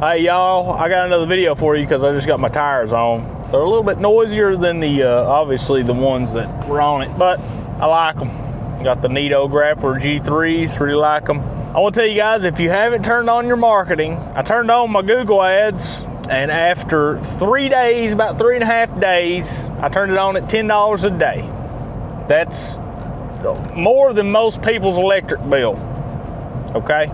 Hey y'all, I got another video for you because I just got my tires on. They're a little bit noisier than the obviously the ones that were on it, but I like them. Got the Nito Grappler G3s, really like them. I want to tell you guys, if you haven't turned on your marketing, I turned on my Google ads, and after 3 days, about 3.5 days, I turned it on at $10 a day. That's more than most people's electric bill, okay?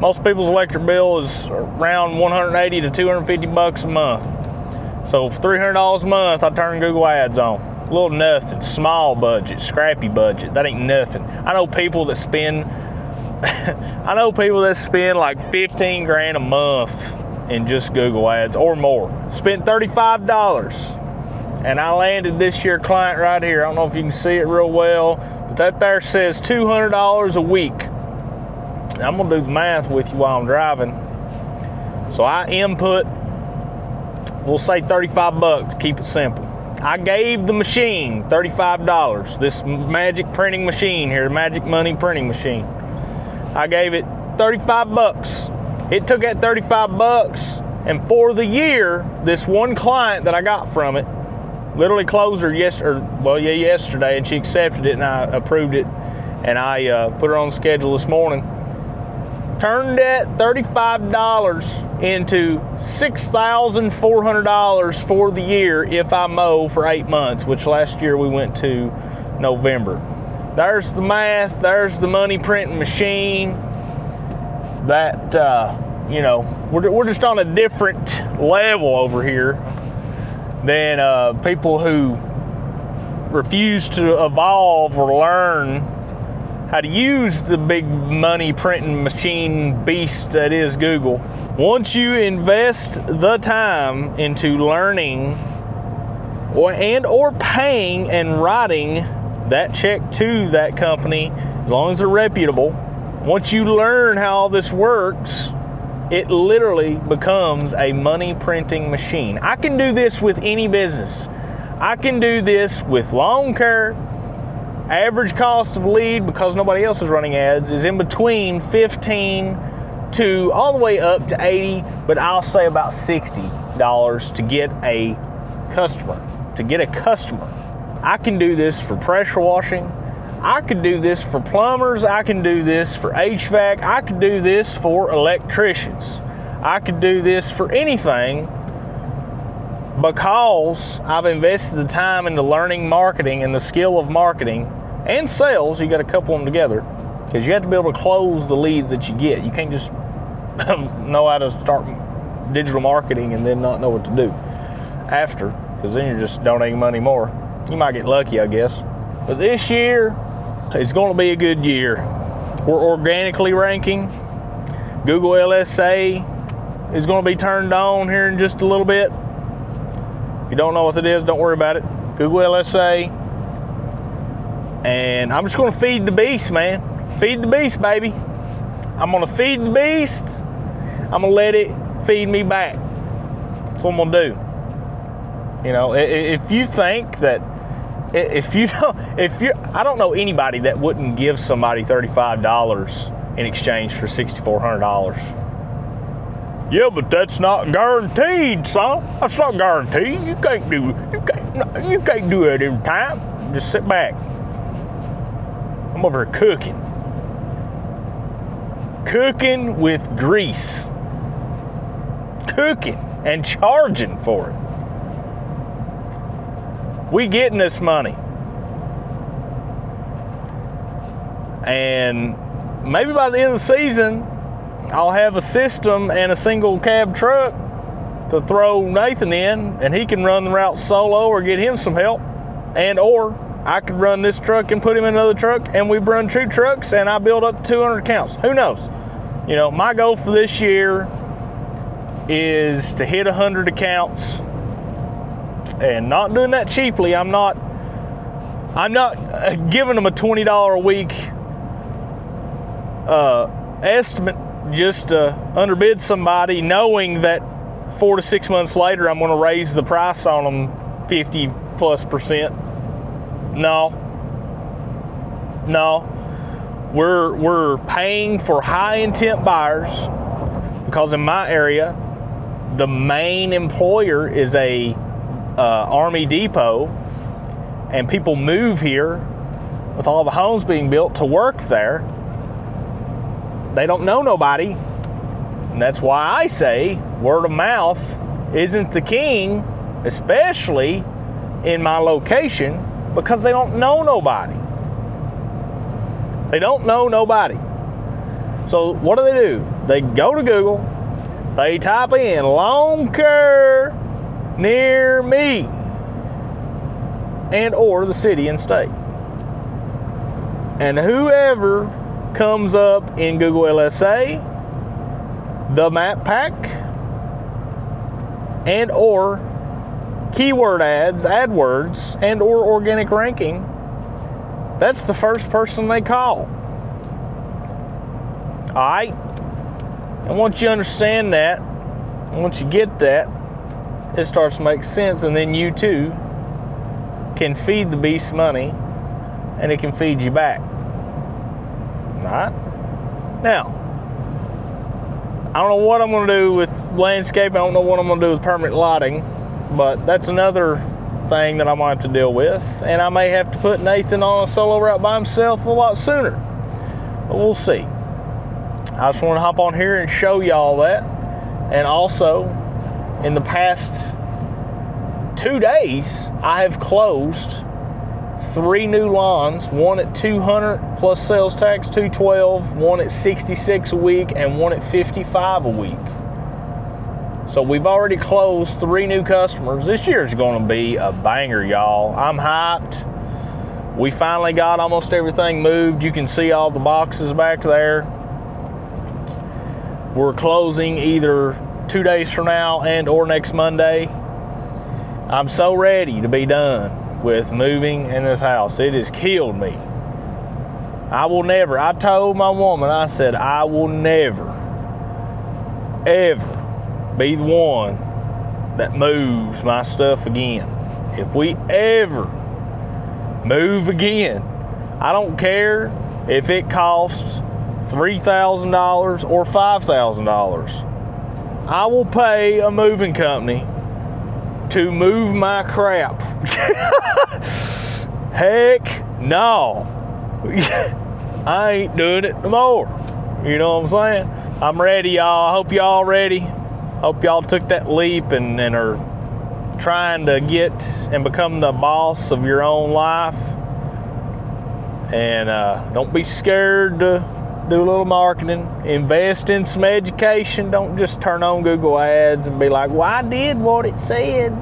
Most people's electric bill is around 180 to 250 bucks a month. So for $300 a month, I turn Google ads on. A little nothing, small budget, scrappy budget. That ain't nothing. I know people that spend, like 15 grand a month in just Google ads or more. Spent $35, and I landed this year client right here. I don't know if you can see it real well, but that there says $200 a week. I'm gonna do the math with you while I'm driving. So I input, we'll say 35 bucks, keep it simple. I gave the machine $35, this magic printing machine here, magic money printing machine. I gave it 35 bucks. It took that 35 bucks, and for the year, this one client that I got from it, literally closed her yesterday, and she accepted it and I approved it, and I put her on the schedule this morning. Turned that $35 into $6,400 for the year if I mow for 8 months, which last year we went to November. There's the math, there's the money printing machine. That, we're just on a different level over here than people who refuse to evolve or learn how to use the big money printing machine beast that is Google. Once you invest the time into learning or paying and writing that check to that company, as long as they're reputable, once you learn how all this works, it literally becomes a money printing machine. I can do this with any business. I can do this with lawn care. Average cost of lead, because nobody else is running ads, is in between 15 to all the way up to 80, but I'll say about $60 to get a customer. I can do this for pressure washing. I could do this for plumbers. I can do this for HVAC. I could do this for electricians. I could do this for anything, because I've invested the time into learning marketing and the skill of marketing and sales. You got to couple them together, because you have to be able to close the leads that you get. You can't just know how to start digital marketing and then not know what to do after, because then you're just donating money more. You might get lucky, I guess. But this year is going to be a good year. We're organically ranking. Google LSA is going to be turned on here in just a little bit. If you don't know what it is, don't worry about it. Google LSA. And I'm just going to feed the beast, man. Feed the beast, baby. I'm going to feed the beast. I'm going to let it feed me back. That's what I'm going to do. If you think that, I don't know anybody that wouldn't give somebody $35 in exchange for $6,400. Yeah, but that's not guaranteed, son. That's not guaranteed. You can't do it every time. Just sit back. I'm over here cooking with grease, cooking and charging for it. We getting this money, and maybe by the end of the season, I'll have a system and a single cab truck to throw Nathan in, and he can run the route solo or get him some help, or I could run this truck and put him in another truck, and we run 2 trucks, and I build up 200 accounts. Who knows? My goal for this year is to hit 100 accounts, and not doing that cheaply. I'm not giving them a $20 a week estimate just to underbid somebody, knowing that 4 to 6 months later I'm going to raise the price on them 50+%. No. We're paying for high intent buyers, because in my area the main employer is a Army depot, and people move here with all the homes being built to work there, they don't know nobody. And that's why I say word of mouth isn't the king, especially in my location, because they don't know nobody. They don't know nobody. So what do? They go to Google, they type in lawn care near me and or the city and state. And whoever comes up in Google LSA, the map pack, and or keyword ads, AdWords, and or organic ranking, that's the first person they call. All right? And once you understand that, once you get that, it starts to make sense, and then you too can feed the beast money, and it can feed you back. All right? Now, I don't know what I'm going to do with landscape. I don't know what I'm going to do with permanent lighting, but that's another thing that I might have to deal with, and I may have to put Nathan on a solo route by himself a lot sooner, but we'll see. I just want to hop on here and show y'all that. And also, in the past 2 days, I have closed 3 new lawns, one at 200 plus sales tax, 212, one at 66 a week, and one at 55 a week. So we've already closed 3 new customers. This year is going to be a banger, y'all. I'm hyped. We finally got almost everything moved. You can see all the boxes back there. We're closing either 2 days from now and or next Monday. I'm so ready to be done with moving in this house. It has killed me. I told my woman, I said, I will never, ever be the one that moves my stuff again. If we ever move again, I don't care if it costs $3,000 or $5,000. I will pay a moving company to move my crap. Heck no. I ain't doing it no more. You know what I'm saying? I'm ready, y'all. I hope y'all ready. Hope y'all took that leap and are trying to get and become the boss of your own life. And don't be scared to do a little marketing. Invest in some education. Don't just turn on Google Ads and be like, well, I did what it said.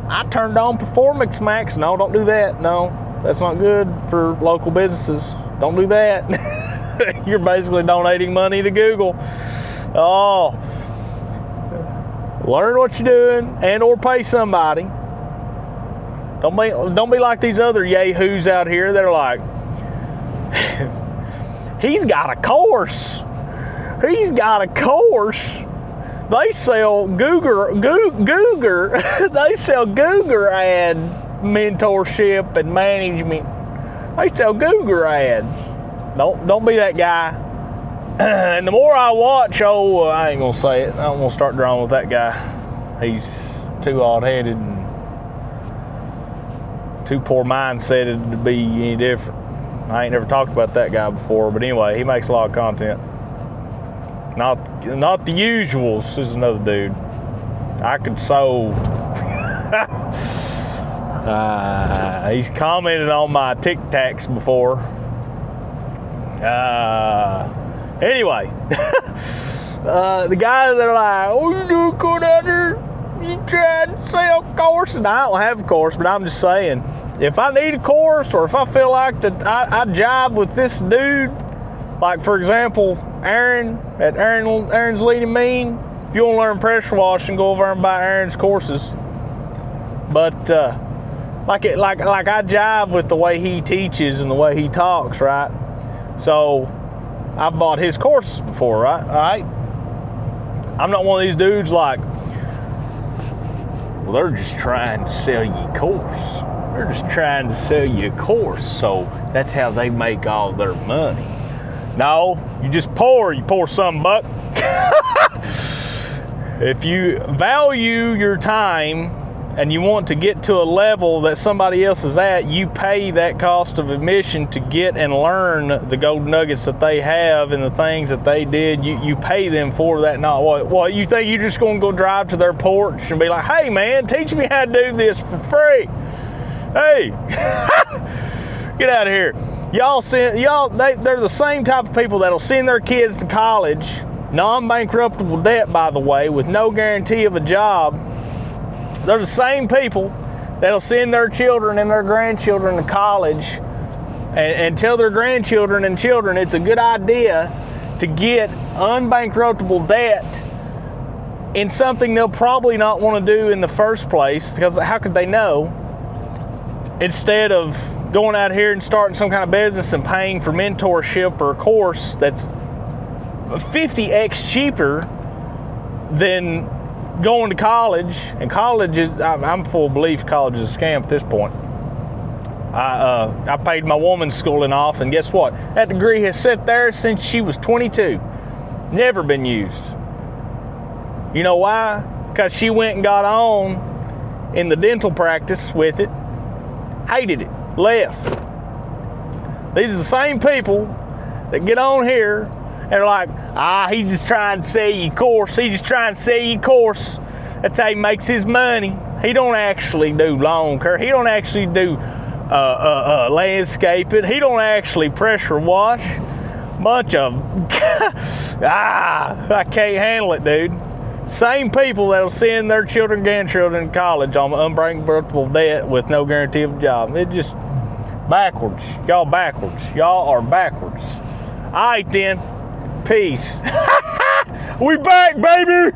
I turned on Performance Max. No, don't do that. No, that's not good for local businesses. Don't do that. You're basically donating money to Google. Oh, learn what you're doing and or pay somebody. Don't be like these other yahoos out here that are like, he's got a course. He's got a course. They sell Google they sell Google ad mentorship and management. They sell Google ads. Don't be that guy. And the more I watch, I ain't gonna say it. I don't want to start drawing with that guy. He's too odd-headed and too poor mindseted to be any different. I ain't never talked about that guy before, but anyway, he makes a lot of content. Not the usuals. This is another dude. I could sew. He's commented on my Tic Tacs before. Anyway, the guys that are like, oh, you doing good out there? You trying to sell courses? And I don't have a course, but I'm just saying, if I need a course or if I feel like that I jive with this dude, like for example, Aaron at Aaron's Leading Mean. If you want to learn pressure washing, go over and buy Aaron's courses. But like I jive with the way he teaches and the way he talks, right? So I've bought his courses before, right? All right. I'm not one of these dudes like, well, they're just trying to sell you a course. They're just trying to sell you a course, so that's how they make all their money. No, you pour some buck. If you value your time and you want to get to a level that somebody else is at, you pay that cost of admission to get and learn the gold nuggets that they have and the things that they did. You pay them for that. Not what you think you're just going to go drive to their porch and be like, hey man, teach me how to do this for free. Hey, get out of here. They're the same type of people that'll send their kids to college, non-bankruptable debt, by the way, with no guarantee of a job. They're the same people that'll send their children and their grandchildren to college and tell their grandchildren and children it's a good idea to get unbankruptable debt in something they'll probably not want to do in the first place, because how could they know? Instead of going out here and starting some kind of business and paying for mentorship or a course that's 50x cheaper than going to college. And college is, I'm full belief college is a scam at this point. I paid my woman's schooling off, and guess what? That degree has sat there since she was 22. Never been used. You know why? Because she went and got on in the dental practice with it, hated it, left. These are the same people that get on here and are like, he's just trying to sell you a course. He's just trying to sell you a course. That's how he makes his money. He don't actually do lawn care. He don't actually do landscaping. He don't actually pressure wash. Bunch of, I can't handle it, dude. Same people that'll send their children and grandchildren to college on unbankruptable debt with no guarantee of a job. It just backwards. Y'all backwards. Y'all are backwards. All right then. Peace. We back, baby.